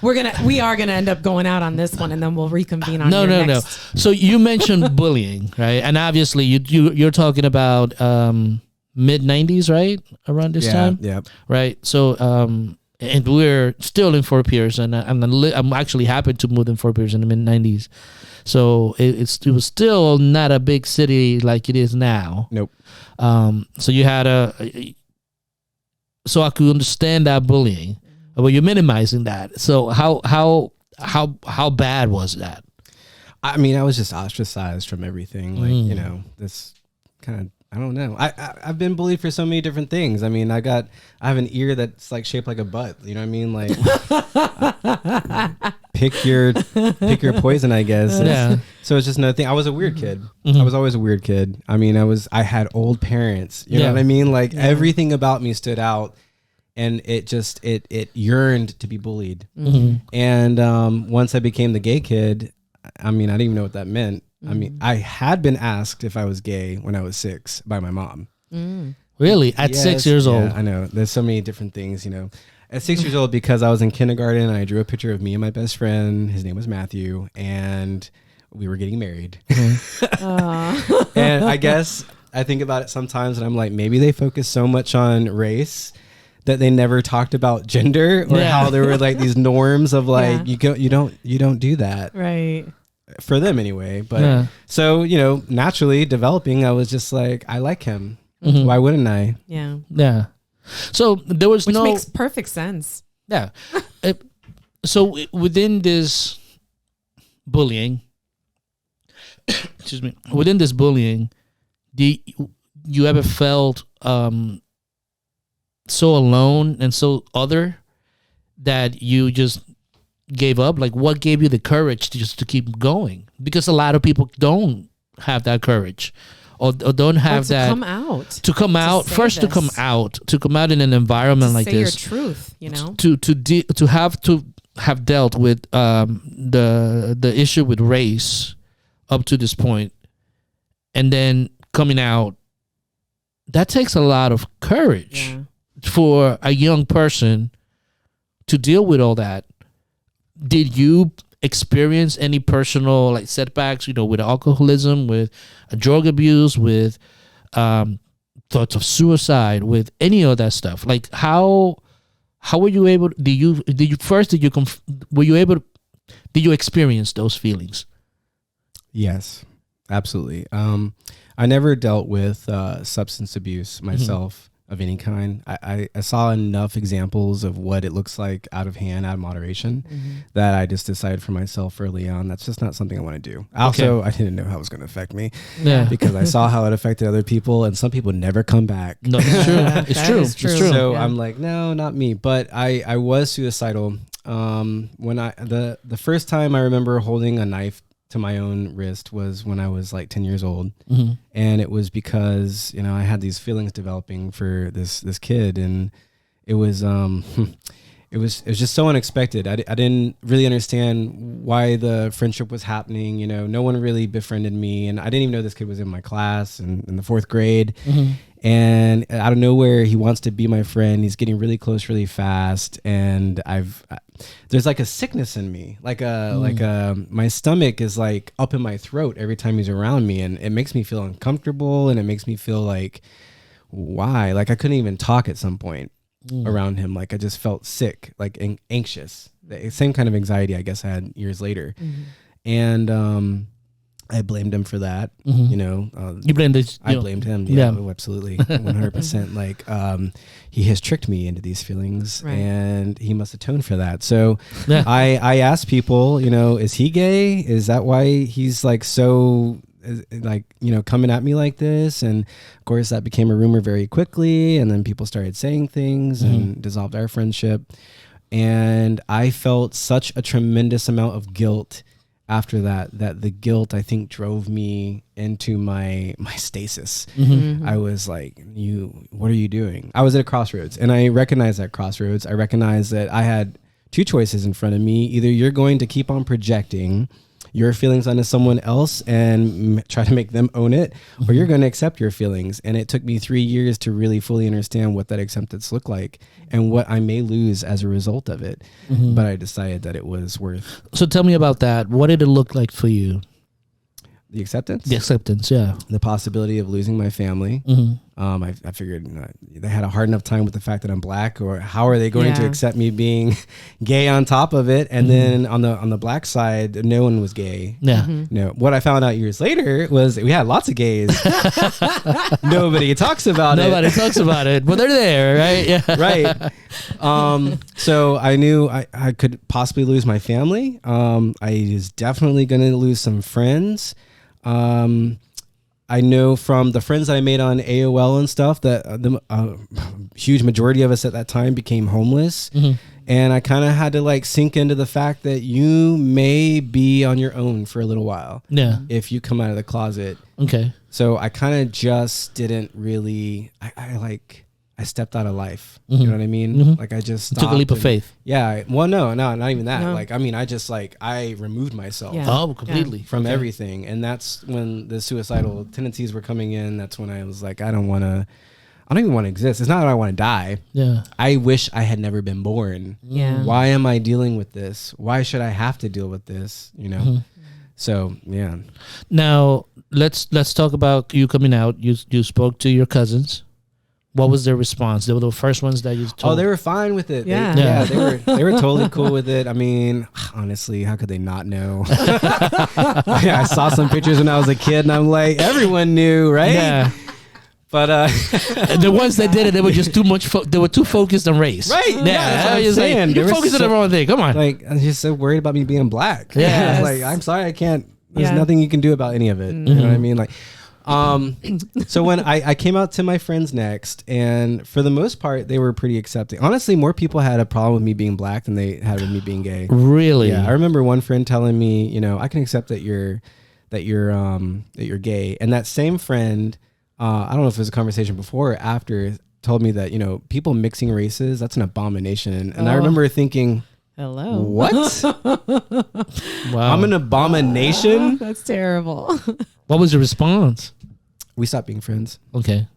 we are gonna end up going out on this one, and then we'll reconvene on no. So you mentioned bullying, right? And obviously you're talking about mid 90s, right? Around this time, yeah, right? So and we're still in Fort Pierce, and I'm actually happy to move in Fort Pierce in the mid 90s. So it was still not a big city like it is now. Nope. So you had so I could understand that bullying, but you're minimizing that. So how bad was that? I mean, I was just ostracized from everything. Like, you know, this kind of, I don't know. I've been bullied for so many different things. I mean, I have an ear that's like shaped like a butt. You know what I mean? Like, pick your poison, I guess. Yeah. So it's just another thing. I was a weird kid. I was always a weird kid. I mean, I had old parents. You know what I mean? Like everything about me stood out, and it yearned to be bullied. And once I became the gay kid, I mean, I didn't even know what that meant. I mean, I had been asked if I was gay when I was 6 by my mom. Really? At 6 years old? I know. There's so many different things, you know. At 6 years old, because I was in kindergarten, and I drew a picture of me and my best friend. His name was Matthew, and we were getting married. And I guess I think about it sometimes, and I'm like, maybe they focus so much on race that they never talked about gender, or how there were like these norms of like, you don't do that. Right. for them anyway. But so, you know, naturally developing, I was just like, I like him. Why wouldn't I? Yeah. Yeah. So there was Which makes perfect sense. Yeah. So within this bullying, excuse me, within this bullying, do you ever felt so alone and so other that you just gave up? Like, what gave you the courage to keep going? Because a lot of people don't have that courage, or don't have that come out. To come out first, to come out in an environment like this. Say your truth, you know. To have dealt with the issue with race up to this point, and then coming out. That takes a lot of courage for a young person to deal with all that. Did you experience any personal like setbacks, you know, with alcoholism, with drug abuse, with thoughts of suicide, with any of that stuff? Like how were you able? Did you experience those feelings? Yes, absolutely. I never dealt with substance abuse myself of any kind. I saw enough examples of what it looks like out of hand, out of moderation, that I just decided for myself early on, that's just not something I want to do. Also, I didn't know how it was going to affect me because I saw how it affected other people, and some people never come back. No, it's true. It's true. So I'm like, no, not me. But I was suicidal. When the first time I remember holding a knife to my own wrist was when I was like 10 years old. And it was because, you know, I had these feelings developing for this kid, and it was it was just so unexpected. I didn't really understand why the friendship was happening. You know, no one really befriended me, and I didn't even know this kid was in my class in the 4th grade. And out of nowhere, he wants to be my friend. He's getting really close really fast, and there's like a sickness in me, like my stomach is like up in my throat every time he's around me, and it makes me feel uncomfortable, and it makes me feel like, why? Like I couldn't even talk at some point around him. Like I just felt sick, like anxious. The same kind of anxiety I guess I had years later. And I blamed him for that. You know, you blamed this. I blamed him. Yeah, absolutely, 100%. Like, he has tricked me into these feelings, and he must atone for that. So, I asked people, you know, is he gay? Is that why he's like so, like, you know, coming at me like this? And of course, that became a rumor very quickly, and then people started saying things and dissolved our friendship. And I felt such a tremendous amount of guilt after that the guilt, I think, drove me into my stasis. I was like, what are you doing? I was at a crossroads, and I recognized that crossroads. I recognized that I had 2 choices in front of me. Either you're going to keep on projecting your feelings onto someone else and try to make them own it, or you're going to accept your feelings. And it took me 3 years to really fully understand what that acceptance looked like and what I may lose as a result of it. But I decided that it was worth. So tell me about that. What did it look like for you? The acceptance? The acceptance, yeah. The possibility of losing my family. I figured they had a hard enough time with the fact that I'm black, or how are they going to accept me being gay on top of it? And then on the black side, no one was gay. No. What I found out years later was we had lots of gays. Nobody talks about it. Nobody talks about it, but they're there, right? Yeah. Right. So I knew I could possibly lose my family. I was definitely going to lose some friends. I know from the friends I made on AOL and stuff that the huge majority of us at that time became homeless. And I kind of had to like sink into the fact that you may be on your own for a little while. If you come out of the closet. Okay. So I kind of just didn't really, I stepped out of life. You know what I mean? Like I just took a leap of faith. Yeah. Well, no, not even that. No. Like, I mean, I removed myself. Completely from everything. And that's when the suicidal tendencies were coming in. That's when I was like, I don't even want to exist. It's not that I want to die. I wish I had never been born. Why am I dealing with this? Why should I have to deal with this? You know? So, yeah. Now, let's talk about you coming out. You spoke to your cousins. What was their response? They were the first ones that you told. Oh, they were fine with it. Yeah. They were totally cool with it. I mean, honestly, how could they not know? I saw some pictures when I was a kid, and I'm like, everyone knew, right? Yeah. But the ones that did it, they were just too much. They were too focused on race. Right. Yeah. That's what I'm saying. You're focused on the wrong thing. Come on. Like, I'm just so worried about me being black. Yeah. Like, I'm sorry, I can't. There's Yeah. nothing you can do about any of it. You know what I mean? Like, so when I came out to my friends next, and for the most part, they were pretty accepting. Honestly, more people had a problem with me being black than they had with me being gay. Really? Yeah, I remember one friend telling me, you know, I can accept that you're gay, and that same friend, I don't know if it was a conversation before or after, told me that, you know, people mixing races, that's an abomination. And I remember thinking, Hello. what? Wow. I'm an abomination? That's terrible. What was the response? We stopped being friends. Okay.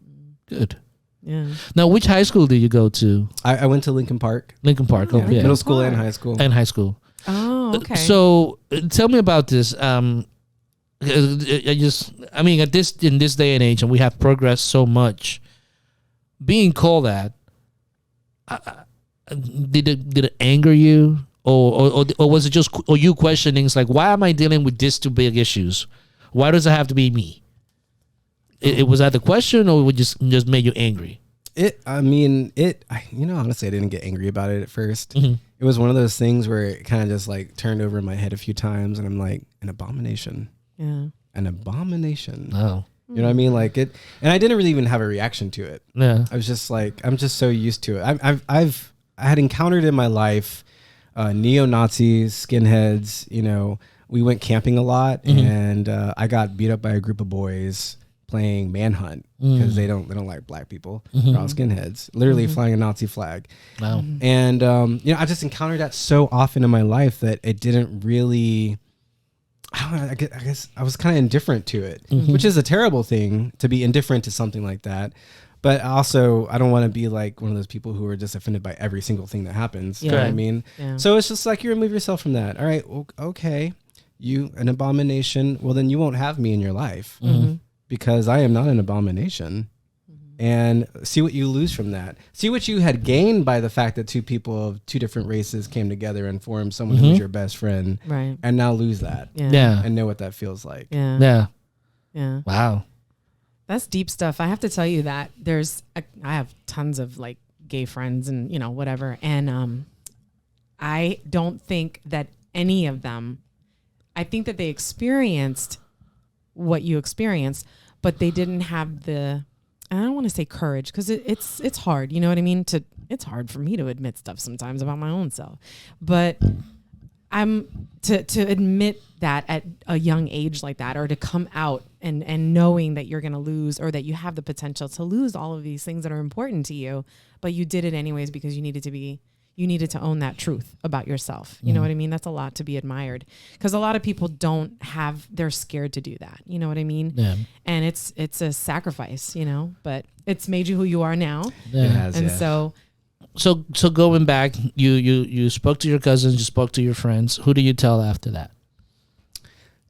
Good. Yeah. Now, which high school did you go to? I went to Lincoln Park. Lincoln Park. Oh, Okay. Middle school and high school. And high school. Oh, okay. So tell me about this. In this day and age, and we have progressed so much. Being called that, did it anger you, or was it just, or you questioning? It's like, why am I dealing with these two big issues? Why does it have to be me? It was that the question, or it just made you angry? Honestly, I didn't get angry about it at first. Mm-hmm. It was one of those things where it kind of just like turned over in my head a few times, and I'm like, an abomination. Yeah. An abomination. Oh, You know what I mean? Like it, and I didn't really even have a reaction to it. yeah. I was just like, I'm just so used to it. I had encountered in my life neo-Nazis, skinheads. You know, we went camping a lot, and I got beat up by a group of boys playing manhunt because they don't like black people. They're all skinheads, literally flying a Nazi flag. Wow. And I just encountered that so often in my life that it didn't really. I don't know, I guess I was kind of indifferent to it, which is a terrible thing, to be indifferent to something like that. But also, I don't want to be like one of those people who are just offended by every single thing that happens. You know what I mean? Yeah. So it's just like, you remove yourself from that. All right, okay, you an abomination. Well, then you won't have me in your life because I am not an abomination. And see what you lose from that. See what you had gained by the fact that two people of two different races came together and formed someone who's your best friend. Right. And now lose that. Yeah. And know what that feels like. Yeah. Yeah. Yeah. Wow. That's deep stuff. I have to tell you that I have tons of like gay friends and, whatever. And I don't think that any of them, I think that they experienced what you experienced, but they didn't have I don't want to say courage, because it's hard. You know what I mean? It's hard for me to admit stuff sometimes about my own self, but to admit that at a young age like that, or to come out and knowing that you're going to lose, or that you have the potential to lose all of these things that are important to you, but you did it anyways because you needed to own that truth about yourself. You know what I mean? That's a lot to be admired, because a lot of people they're scared to do that. You know what I mean? Yeah. And it's a sacrifice, but it's made you who you are now. Yeah. It has, And yeah. So going back, you spoke to your cousins, you spoke to your friends. Who do you tell after that?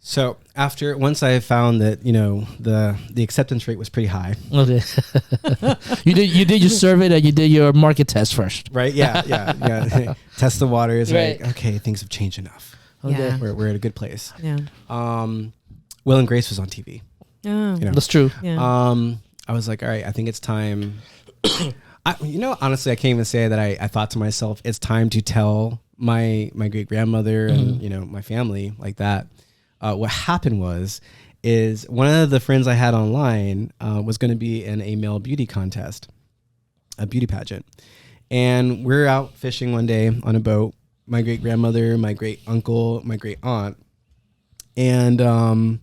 So once I found that, the acceptance rate was pretty high. Okay. you did your survey, and you did your market test first. Right? Yeah. Test the waters. Right. Like, okay, things have changed enough. Yeah. We're at a good place. Yeah. Will and Grace was on TV. Oh. That's true. Yeah. I was like, all right, I think it's time. Honestly, I can't even say that I thought to myself, it's time to tell my great grandmother and, my family like that. What happened is one of the friends I had online was going to be in a male beauty contest, a beauty pageant. And we're out fishing one day on a boat, my great grandmother, my great uncle, my great aunt. And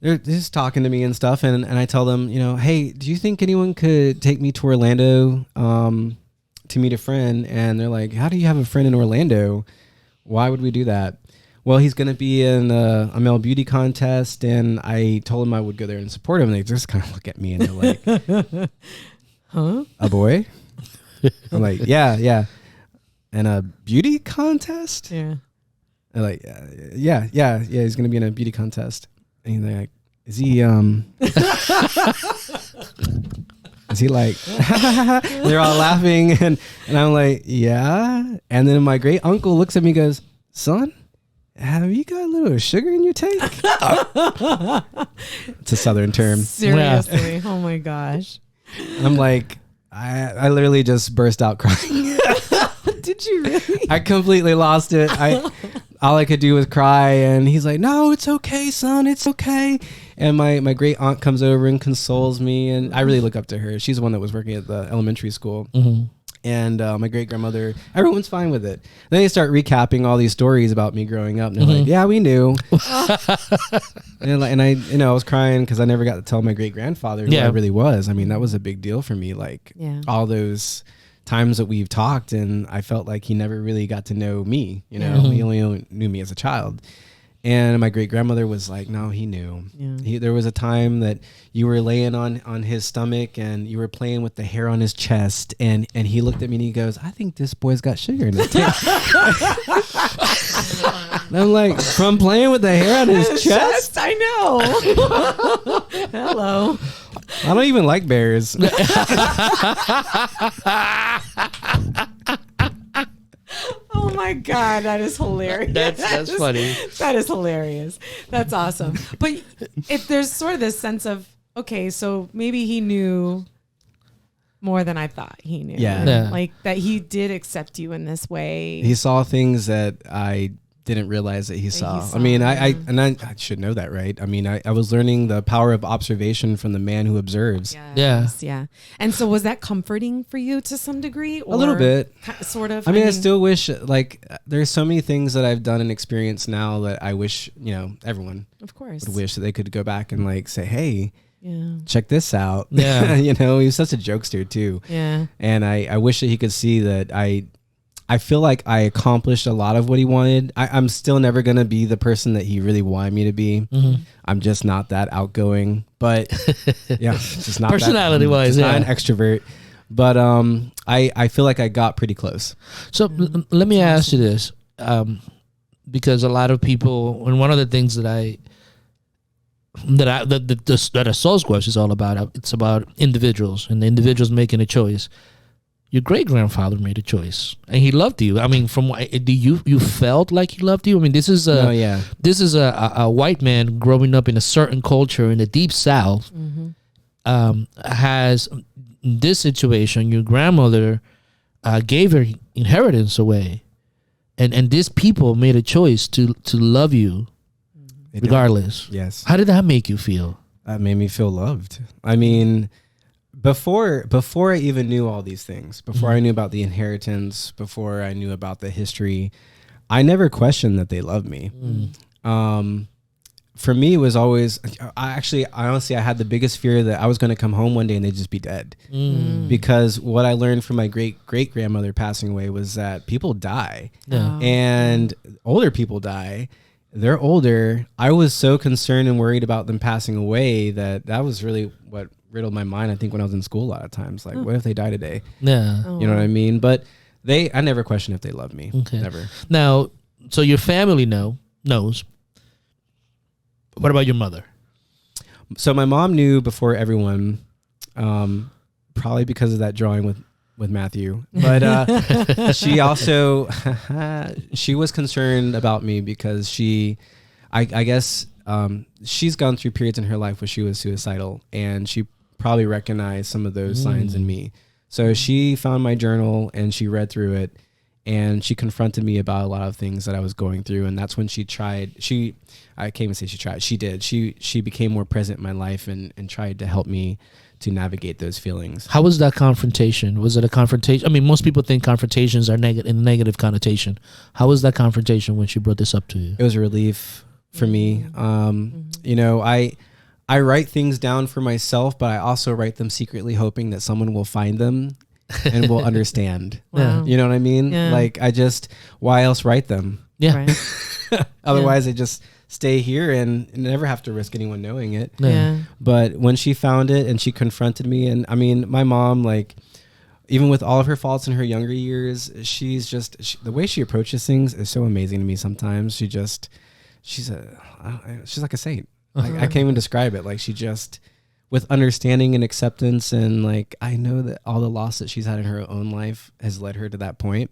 they're just talking to me and stuff. And I tell them, hey, do you think anyone could take me to Orlando to meet a friend? And they're like, how do you have a friend in Orlando? Why would we do that? Well, he's going to be in a male beauty contest, and I told him I would go there and support him. And they just kind of look at me, and they're like, Huh? A boy? I'm like, yeah. And a beauty contest? Yeah. They're like, yeah, he's going to be in a beauty contest. And they're like, is he, Is he like, they're all laughing. And I'm like, yeah. And then my great uncle looks at me and goes, son, have you got a little sugar in your tank? It's a Southern term. Seriously. Yeah. Oh my gosh. I'm like, I literally just burst out crying. Did you really? I completely lost it. All I could do was cry, and he's like, no, it's okay, son, it's okay. And my great aunt comes over and consoles me, and I really look up to her. She's the one that was working at the elementary school. Mm-hmm. And my great grandmother, everyone's fine with it. Then they start recapping all these stories about me growing up, and they're like, yeah, we knew. and I was crying because I never got to tell my great grandfather who I really was. I mean, that was a big deal for me. Like all those times that we've talked, and I felt like he never really got to know me. You know, he only knew me as a child. And my great grandmother was like, no, he knew. Yeah. There was a time that you were laying on his stomach and you were playing with the hair on his chest, and he looked at me and he goes, I think this boy's got sugar in his tank. And I'm like, from playing with the hair on his chest? I know. Hello. I don't even like bears. Oh my God, that is hilarious. That's funny. That is hilarious. That's awesome. But if there's sort of this sense of, okay, so maybe he knew more than I thought he knew. Yeah. Like that he did accept you in this way. He saw things that I didn't realize that he saw. I mean, I should know that, right? I mean, I was learning the power of observation from the man who observes. Yes, yeah. And so was that comforting for you to some degree? Or a little bit. Sort of? I mean, I still wish, like, there's so many things that I've done and experienced now that I wish, everyone of course would wish that they could go back and like say, hey, check this out. Yeah. He was such a jokester too. Yeah. And I wish that he could see that I feel like I accomplished a lot of what he wanted. I'm still never going to be the person that he really wanted me to be. Mm-hmm. I'm just not that outgoing, but just not personality-wise, not an extrovert. But I feel like I got pretty close. So let me ask you this, because a lot of people, and one of the things that a Soul Squash is all about, it's about individuals and the individuals making a choice. Your great grandfather made a choice, and he loved you. I mean, do you felt like he loved you? I mean, this is a white man growing up in a certain culture in the deep South. Mm-hmm. Has this situation. Your grandmother gave her inheritance away, and these people made a choice to love you, regardless. Yes. How did that make you feel? That made me feel loved. I mean, Before I even knew all these things, before I knew about the inheritance, before I knew about the history, I never questioned that they loved me. For me, it was always, I honestly had the biggest fear that I was going to come home one day and they'd just be dead. Because what I learned from my great grandmother passing away was that people die, and older people die. They're older. I was so concerned and worried about them passing away that was really what riddled my mind. I think when I was in school a lot of times, like, what if they die today? Yeah. You know what I mean? But I never questioned if they loved me. Okay. Never. Now, so your family knows. What about your mother? So my mom knew before everyone, probably because of that drawing with Matthew. But she also, she was concerned about me because I guess she's gone through periods in her life where she was suicidal, and she probably recognized some of those signs in me. So she found my journal and she read through it, and she confronted me about a lot of things that I was going through. And that's when she can't even say she tried. She did. She became more present in my life and tried to help me to navigate those feelings. How was that confrontation? Was it a confrontation? I mean, most people think confrontations are in a negative connotation. How was that confrontation when she brought this up to you? It was a relief for me. I write things down for myself, but I also write them secretly, hoping that someone will find them and will understand. Wow. You know what I mean? Yeah. Like, why else write them? Yeah. Right. Otherwise, I just stay here and never have to risk anyone knowing it. Yeah. But when she found it and she confronted me, and I mean, my mom, like, even with all of her faults in her younger years, the way she approaches things is so amazing to me sometimes. She's like a saint. I can't even describe it. Like, she just with understanding and acceptance. And like, I know that all the loss that she's had in her own life has led her to that point,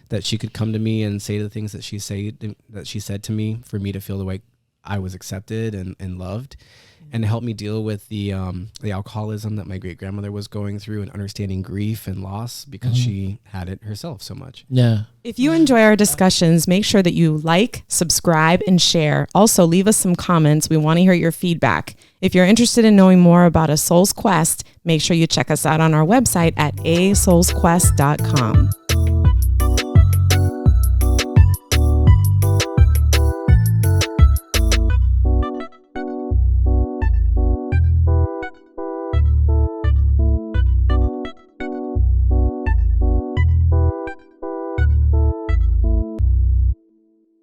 that she could come to me and say the things that she said to me, for me to feel the way I was accepted and loved, and to help me deal with the alcoholism that my great grandmother was going through, and understanding grief and loss, because she had it herself so much. Yeah. If you enjoy our discussions, make sure that you like, subscribe, and share. Also, leave us some comments. We want to hear your feedback. If you're interested in knowing more about A Soul's Quest, make sure you check us out on our website at asoulsquest.com.